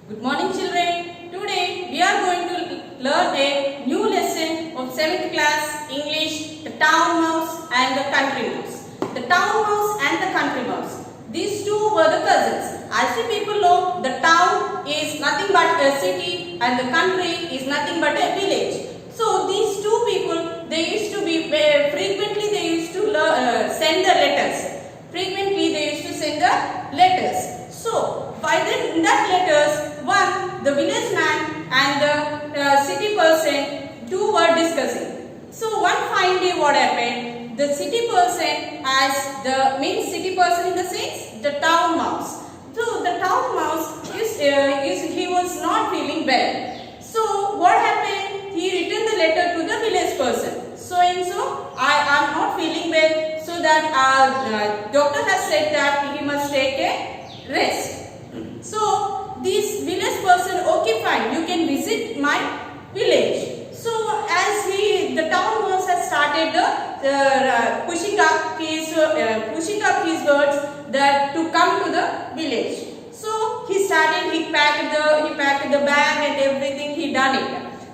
Good morning children. Today we are going to learn a new lesson of 7th class English, the town mouse and the country mouse. The town mouse and the country mouse. These two were the cousins. As you people know, the town is nothing but a city and the country is nothing but a village. So these two people, they used to be frequently they used to send the letters. Frequently they used to send the letters. So in that letters, one, the village man and the city person, two were discussing. So one fine day what happened, the city person means city person in the sense, the town mouse. So the town mouse he was not feeling well. So what happened, he written the letter to the village person. So and so, I am not feeling well, so that doctor has said that he must take a rest. So this village person, okay fine, you can visit my village. So as the town mouse has started pushing up his words that to come to the village. So he packed the bag and everything, he done it.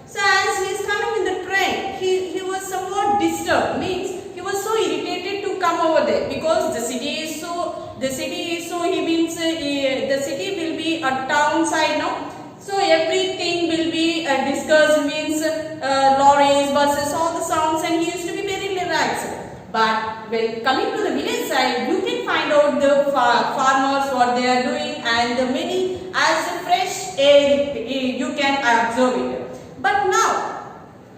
So as he is coming in the train, he was somewhat disturbed, means he was so irritated to come over there because the city will be a town side now. So everything will be discussed, means lorries, buses, all the sounds, and he used to be very relaxed. But when coming to the village side, you can find out the farmers what they are doing and the many as the fresh air you can observe it. But now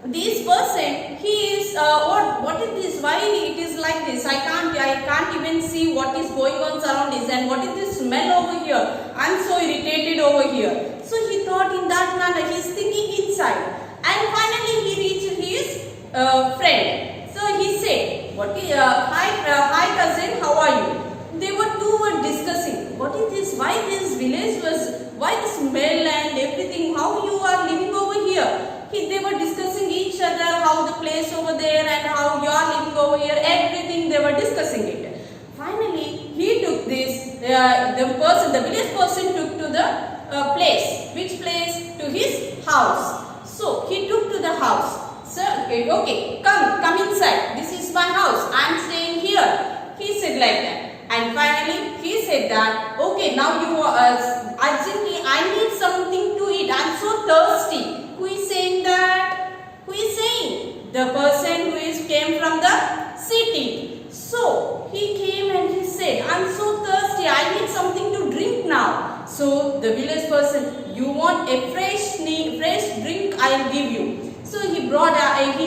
this person, he is what is this? Why it is like this? I can't even see what is going on surroundings, and what is this smell over here? I am so irritated over here. So he thought in that manner. He is thinking inside, and finally he reached his friend. So he said, hi cousin, how are you? They were discussing. What is this? Why this village why the smell and everything? How you are living over here? They were discussing each other, how the place over there and how you are living over here, everything they were discussing it. Finally, he took this, the village person took to the place. Which place? To his house. So, he took to the house. Sir, okay, come inside. This is my house. I am staying here. He said like that. And finally, he said that, okay, now you urgently, I need something to eat. I am so thirsty. Who is saying that? Who is saying? The person who came from the city. So, he came and he said, I am so thirsty. I need something to drink now. So, the village person, you want a fresh drink, I will give you. So, he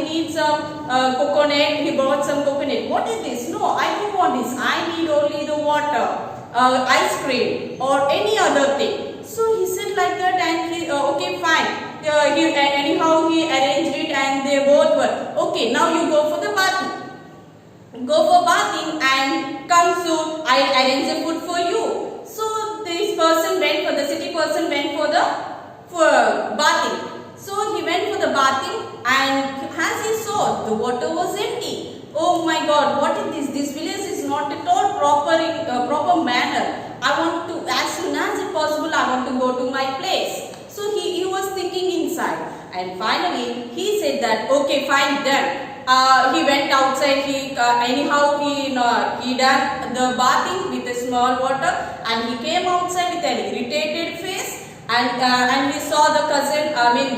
needs some coconut. He brought some coconut. What is this? No, I don't want this. I need only the water, ice cream or any other thing. So, he said like that, and he, okay, fine. Anyhow he arranged it, and they both were okay. Now you go for the bathing. Go for bathing and come soon. I'll arrange the food for you. So this person went for the city person went for bathing. So he went for the bathing, and as he saw, the water was empty. Oh my God! What is this? This village is not at all proper manner. I want to, as soon as it possible, I want to go to my place. So he was thinking inside, and finally he said that, okay, fine, done. He went outside. He done the bathing with a small water, and he came outside with an irritated face, and he saw the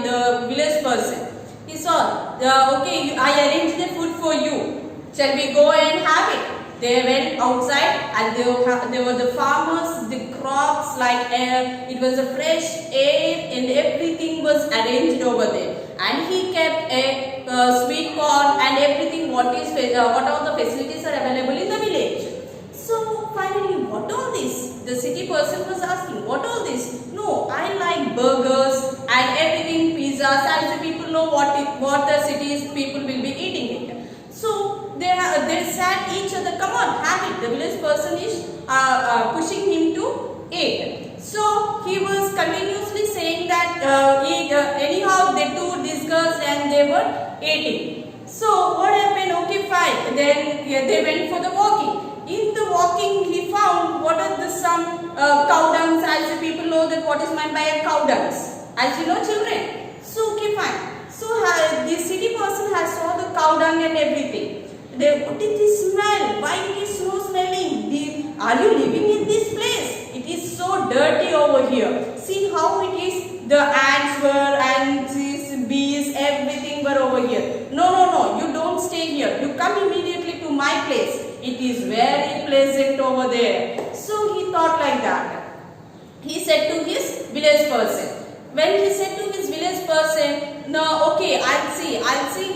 the village person. He saw, okay, I arranged the food for you. Shall we go and have it? They went outside, and there were the farmers, the crops, like it was a fresh air, and everything was arranged over there. And he kept a sweet corn and everything. What all the facilities are available in the village. So finally, what all this? The city person was asking, what all this? No, I like burgers and everything, pizzas. As the people know what the cities people will be eating it. So they sat each other, come on, have it. The village person is pushing him to eat. So he was continuously saying that anyhow they two discussed and they were eating. So what happened? Okay, fine. Then they went for the walking. In the walking, he found what are some cow dung, as you people know that what is meant by a cow dung, as you know children. So okay fine. So the city person has saw the cow dung and everything. What is this smell? Why it is so smelling? Are you living in this place? It is so dirty over here. See how it is. The ants were and these bees, everything were over here. No, you don't stay here. You come immediately to my place. It is very pleasant over there. So he thought like that. He said to his village person. When he said to his village person, no, okay, I'll see.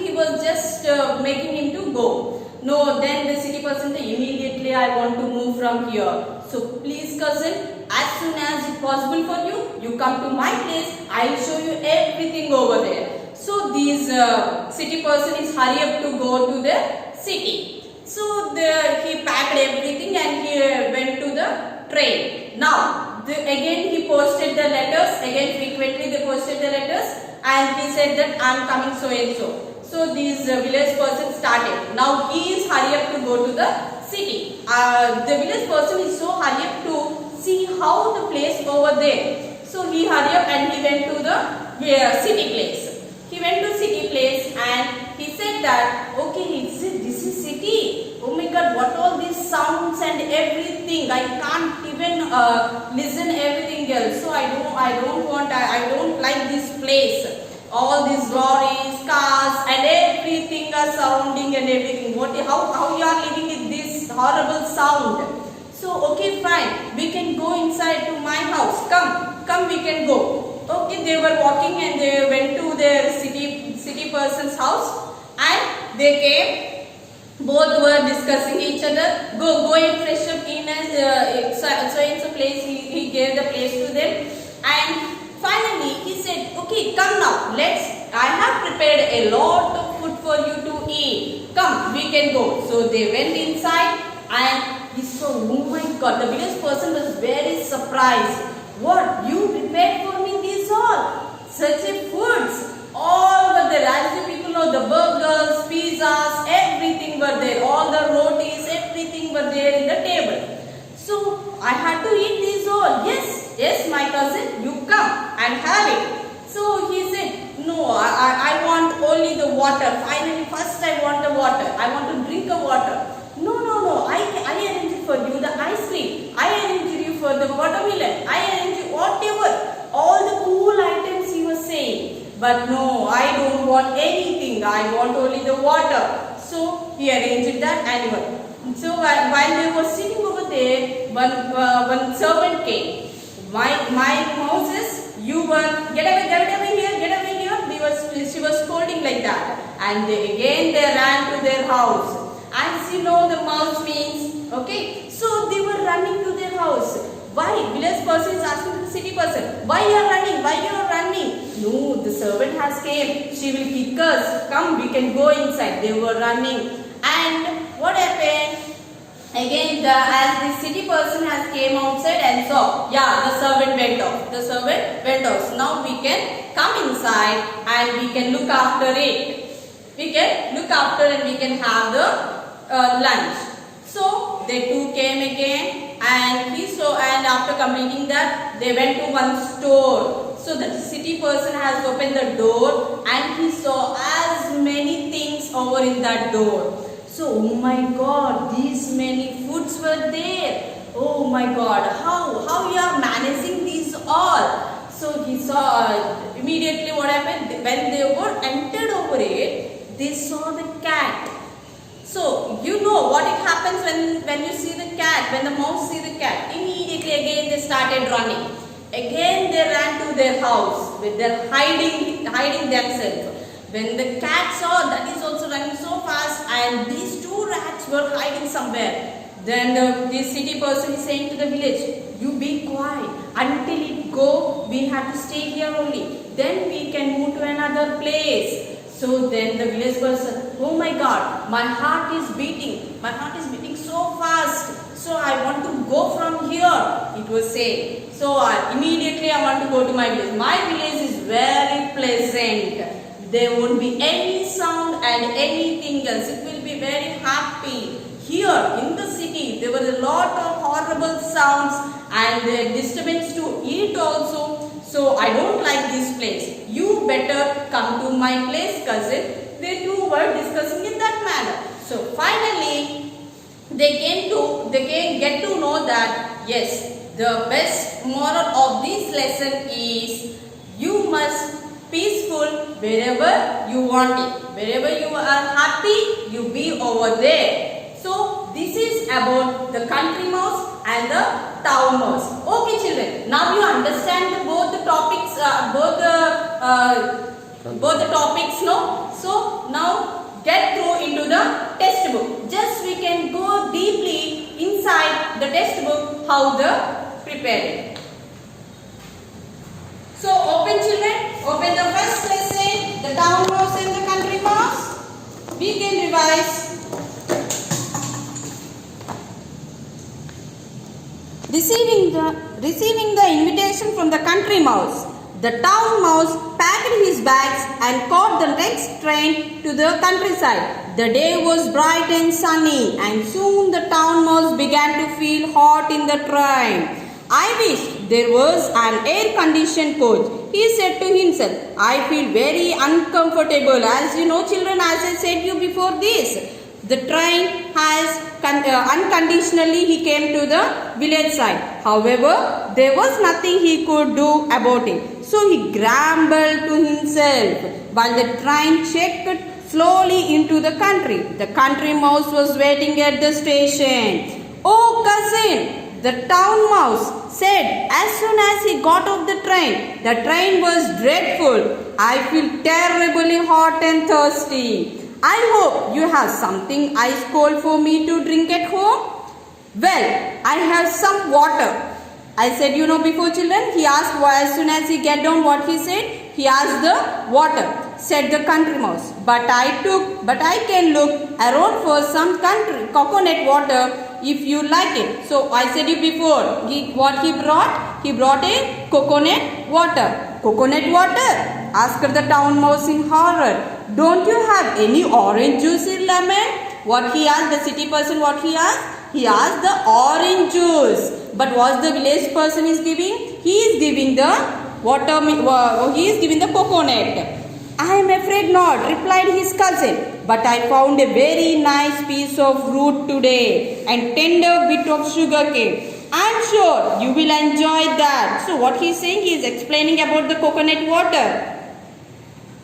He was just making him to go. No, then the city person said, immediately I want to move from here. So please cousin, as soon as it's possible for you, you come to my place. I'll show you everything over there. So this city person is hurry up to go to the city. So he packed everything and he went to the train. Now again he posted the letters. Again frequently they posted the letters and he said that I am coming so and so. So this village person started. Now he is hurry up to go to the city. The village person is so hurry up to see how the place over there. So he hurry up and he went to the city place. He went to city place and he said that, okay, this is city. Oh my God, what all these sounds and everything. I can't even listen everything else. So I don't like this place. All these lorries, cars and everything are surrounding and everything. How you are living with this horrible sound? So okay fine, we can go inside to my house. Come we can go. Okay, they were walking and they went to their city person's house and they came. Both were discussing each other. Go and fresh up in so place. He gave the place to them and finally he said, okay, come now, I have prepared a lot of food for you to eat. Come, we can go. So they went inside and he saw, oh my God, the village person was very surprised. What, you prepared for me this all? Such a foods. All were there. As the people know, the burgers, pizzas, everything were there. All the rotis, everything were there in the table. So I had to eat these all. Yes, my cousin, you come and have it. So he said, no, I want only the water. Finally, first I want the water. I want to drink the water. No, I arranged for you the ice cream. I arranged you for the watermelon. I arranged whatever. All the cool items he was saying. But no, I don't want anything. I want only the water. So he arranged that animal. So while they were sitting over there, one servant came. My Moses, you were get away here. She was scolding like that. And again they ran to their house. As you know, the mouse means, okay. So they were running to their house. Why? Village person is asking the city person, why you are running? No, the servant has came. She will kick us. Come, we can go inside. They were running. And what happened? Again, as the city person has came outside and saw, the servant went off. Now we can come inside and we can look after it. We can look after and we can have the lunch. So they two came again and he saw, and after completing that, they went to one store. So the city person has opened the door and he saw as many things over in that door. So, oh my God, these many foods were there. Oh my God, how you are managing these all? So he saw immediately what happened. When they were entered over it, they saw the cat. So you know what it happens when you see the cat, when the mouse see the cat. Immediately again they started running. Again they ran to their house with their hiding themselves. When the cat saw that is also running so fast and these two rats were hiding somewhere, then the city person is saying to the village, you be quiet until it go, we have to stay here only. Then we can move to another place. So then the village person, oh my God, my heart is beating so fast. So I want to go from here, it was saying. So immediately I want to go to my village. My village is very pleasant. There won't be any sound and anything else. It will be very happy. Here in the city, there were a lot of horrible sounds and the disturbance to eat also. So I don't like this place. You better come to my place, cousin. They two were discussing in that manner. So finally, they get to know that yes, the best moral of this lesson is you must peaceful wherever you want it. Wherever you are happy, you be over there. So this is about the country mouse and the town mouse. Okay, children. Now you understand both the topics, both the topics, no? So now get through into the textbook. Just we can go deeply inside the textbook how the prepared. So open, children. Open the first lesson, the town mouse and the country mouse. We can revise. Receiving the invitation from the country mouse, the town mouse packed his bags and caught the next train to the countryside. The day was bright and sunny, and soon the town mouse began to feel hot in the train. I wish there was an air-conditioned coach, he said to himself. I feel very uncomfortable. As you know, children, as I said you before this, the train has unconditionally he came to the village side. However, there was nothing he could do about it. So he grumbled to himself while the train checked slowly into the country. The country mouse was waiting at the station. Oh, cousin, the town mouse said as soon as he got off the train was dreadful. I feel terribly hot and thirsty. I hope you have something ice cold for me to drink at home. Well, I have some water. I said, you know, before, children, he asked as soon as he get down what he said. He asked the water, said the country mouse. But I can look around for some coconut water if you like it. So I said you before, what he brought? He brought a coconut water. Coconut water? Asked the town mouse in horror. Don't you have any orange juice in lemon? What he asked, the city person, what he asked? He asked the orange juice. But what the village person is giving? He is giving the water, he is giving the coconut. I am afraid not, replied his cousin. But I found a very nice piece of root today and tender bit of sugar cane. I am sure you will enjoy that. So what he is saying, he is explaining about the coconut water.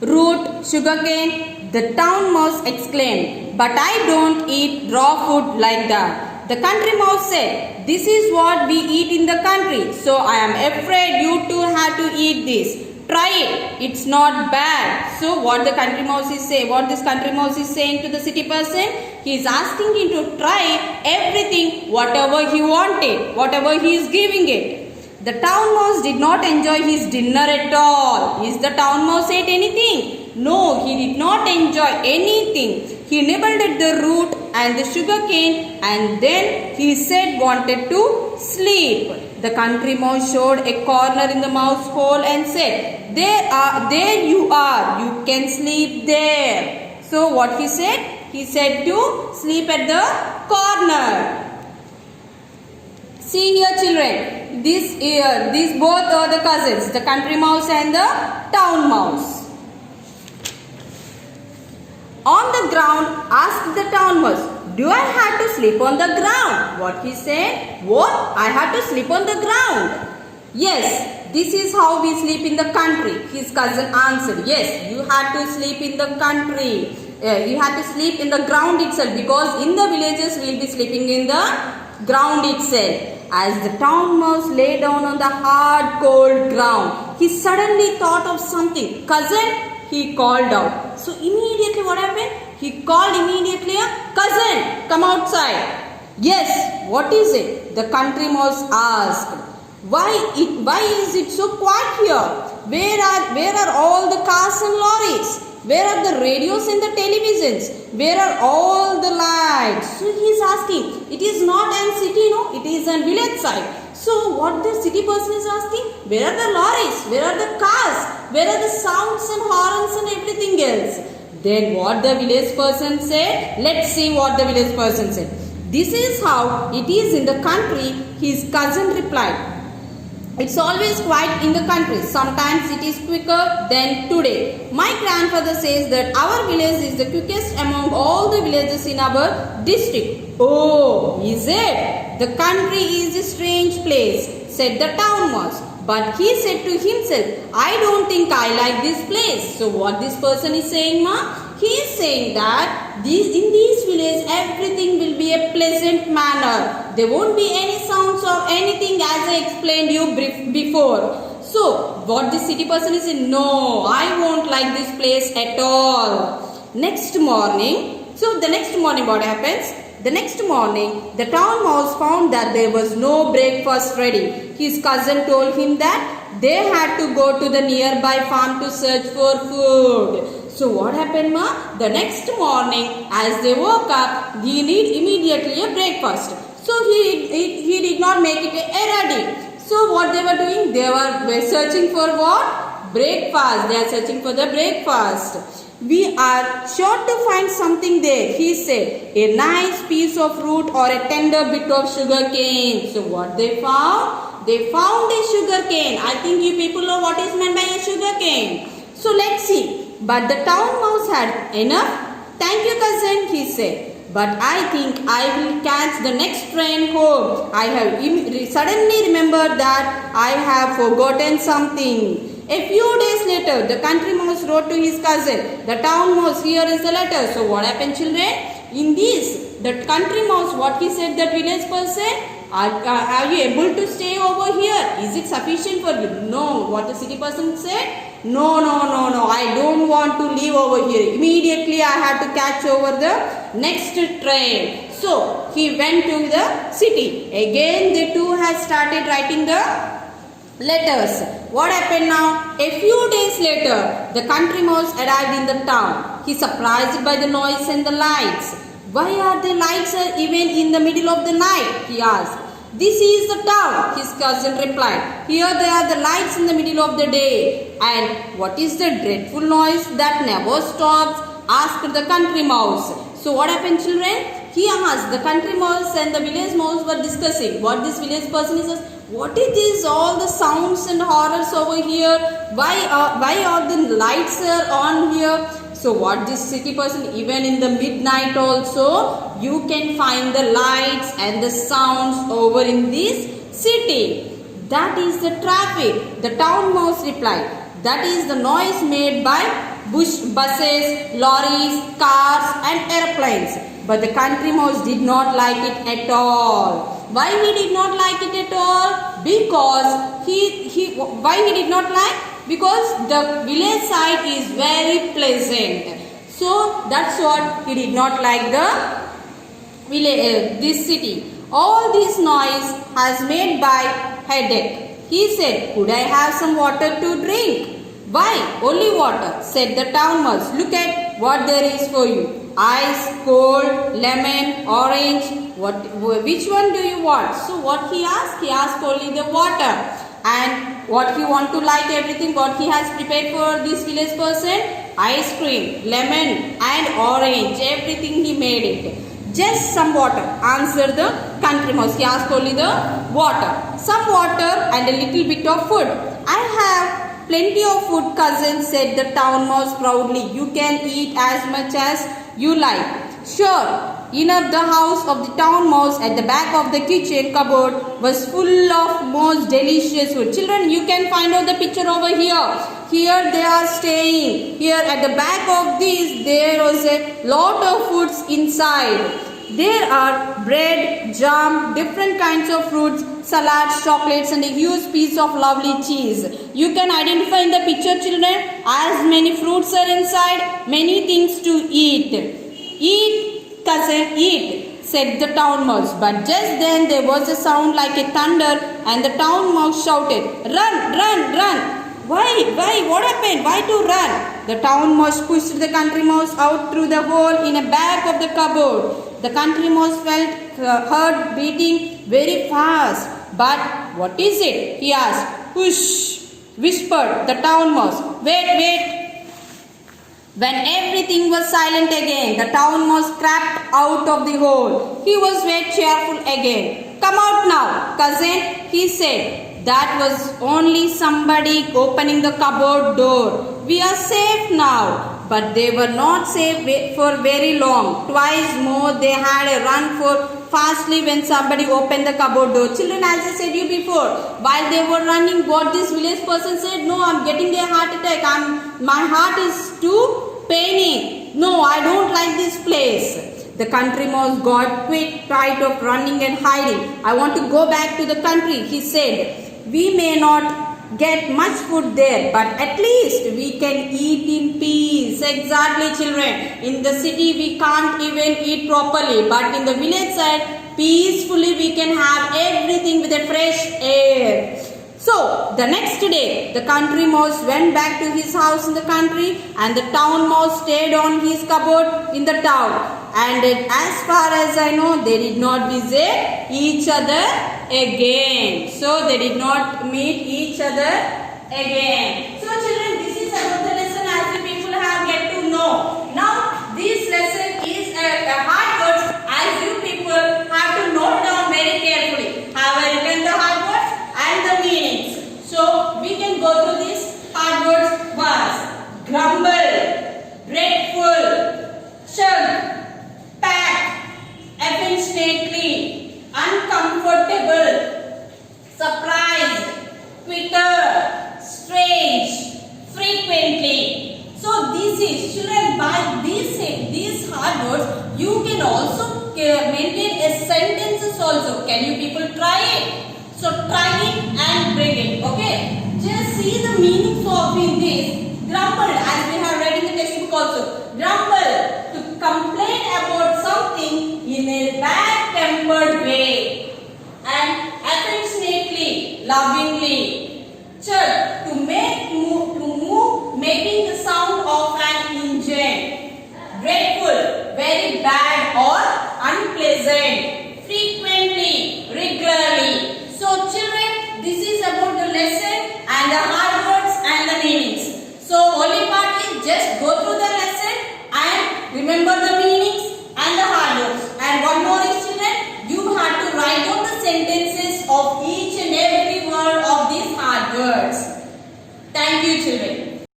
Root, sugarcane, the town mouse exclaimed, but I don't eat raw food like that. The country mouse said, this is what we eat in the country, so I am afraid you too have to eat this. Try it, it's not bad. So what the country mouse is saying, what this country mouse is saying to the city person, he is asking him to try everything, whatever he wanted, whatever he is giving it. The town mouse did not enjoy his dinner at all. Is the town mouse ate anything? No, he did not enjoy anything. He nibbled at the root and the sugar cane and then he said wanted to sleep. The country mouse showed a corner in the mouse hole and said, there you are, you can sleep there. So what he said? He said to sleep at the corner. See here, children, these both are the cousins, the country mouse and the town mouse. On the ground, asked the town mouse, do I have to sleep on the ground? What he said? What? I have to sleep on the ground. Yes, this is how we sleep in the country. His cousin answered, yes, you have to sleep in the country. You have to sleep in the ground itself because in the villages we will be sleeping in the ground itself. As the town mouse lay down on the hard cold ground, he suddenly thought of something. Cousin, he called out. So immediately what happened? He called immediately, cousin, come outside. Yes, what is it? The country mouse asked. Why is it so quiet here? Where are all the cars and lorries? Where are the radios and the televisions? Where are all the lights? So he is asking. It is not a city, no? It is a village side. So what the city person is asking? Where are the lorries? Where are the cars? Where are the sounds and horns and everything else? Then what the village person said? Let's see what the village person said. This is how it is in the country, his cousin replied. It's always quiet in the country. Sometimes it is quicker than today. My grandfather says that our village is the quickest among all the villages in our district. Oh, is it? The country is a strange place, said the town mouse. But he said to himself, I don't think I like this place. So what this person is saying, ma? He is saying that in this village everything will be a pleasant manner. There won't be any sounds or anything as I explained you before. So what this city person is saying, no, I won't like this place at all. Next morning, so the next morning what happens? The next morning, the town mouse found that there was no breakfast ready. His cousin told him that they had to go to the nearby farm to search for food. So what happened, ma? The next morning, as they woke up, he need immediately a breakfast. So he did not make it ready. So what they were doing? They were searching for what? Breakfast. They are searching for the breakfast. We are sure to find something there, he said. A nice piece of fruit or a tender bit of sugar cane. So what they found? They found a sugar cane. I think you people know what is meant by a sugar cane. So let's see. But the town mouse had enough. Thank you, cousin, he said. But I think I will catch the next train home. I have suddenly remembered that I have forgotten something. A few days later, the country mouse wrote to his cousin. The town mouse, here is the letter. So what happened, children? In this, the country mouse, what he said, that village person, are you able to stay over here? Is it sufficient for you? No. What the city person said? No. I don't want to leave over here. Immediately I had to catch over the next train. So he went to the city. Again the two had started writing the letters. What happened now? A few days later, the country mouse arrived in the town. He surprised by the noise and the lights. Why are the lights even in the middle of the night? He asked. This is the town, his cousin replied. Here there are the lights in the middle of the day. And what is the dreadful noise that never stops? Asked the country mouse. So what happened, children? He asked. The country mouse and the village mouse were discussing. What this village person is asking. What is this? All the sounds and horrors over here. Why are the lights on here? So what this city person, even in the midnight also, you can find the lights and the sounds over in this city. That is the traffic. The town mouse replied. That is the noise made by buses, lorries, cars and airplanes. But the country mouse did not like it at all. Why he did not like it at all? Because why he did not like? Because the village side is very pleasant. So that's what he did not like the village, this city. All this noise has made by headache. He said, could I have some water to drink? Why? Only water, said the town mouse. Look at what there is for you. Ice, cold, lemon, orange. Which one do you want? So what he asked? He asked only the water. And what he want to like everything, what he has prepared for this village person? Ice cream, lemon and orange. Everything he made it. Just some water, answered the country mouse. He asked only the water. Some water and a little bit of food. I have plenty of food, cousin, said the town mouse proudly. You can eat as much as you like. Sure. Enough. The house of the town mouse at the back of the kitchen cupboard was full of most delicious food. Children, you can find out the picture over here. Here they are staying. Here at the back of this, there was a lot of foods inside. There are bread, jam, different kinds of fruits, salads, chocolates and a huge piece of lovely cheese. You can identify in the picture, children, as many fruits are inside, many things to eat. Eat, cousin, eat, said the town mouse. But just then there was a sound like a thunder and the town mouse shouted, run, run, run. Why? What happened? Why to run? The town mouse pushed the country mouse out through the hole in a back of the cupboard. The country mouse felt heart beating very fast. But what is it? He asked. Whoosh, whispered the town mouse. Wait. When everything was silent again, the town mouse crept out of the hole. He was very cheerful again. Come out now, cousin, he said. That was only somebody opening the cupboard door. We are safe now. But they were not safe for very long. Twice more they had a run for fastly when somebody opened the cupboard door. Children, as I said you before, while they were running, what this village person said, no, I'm getting a heart attack. My heart is too paining. No, I don't like this place. The country mouse got quick tired of running and hiding. I want to go back to the country, he said. We may not get much food there, but at least we can eat in peace. Exactly, children. In the city we can't even eat properly, but in the village side peacefully we can have everything with a fresh air. So the next day the country mouse went back to his house in the country, and the town mouse stayed on his cupboard in the town. And as far as I know, they did not visit each other again. So they did not meet each other again. So children, this is about the lesson as the people have get to know. Now this lesson is a hard words as you people have to note down very carefully. Have I written the hard words and the meanings? So we can go through these hard words once. Grumble, dreadful, chug, pack, affectionately, uncomfortable, surprised, quicker, strange, frequently. So this is, children, by these hard words you can also maintain a sentences also. Can you people try it? So try it and bring it. Okay. Just see the meanings of in this. Grumble, as we have read in the textbook also. Grumble, to complain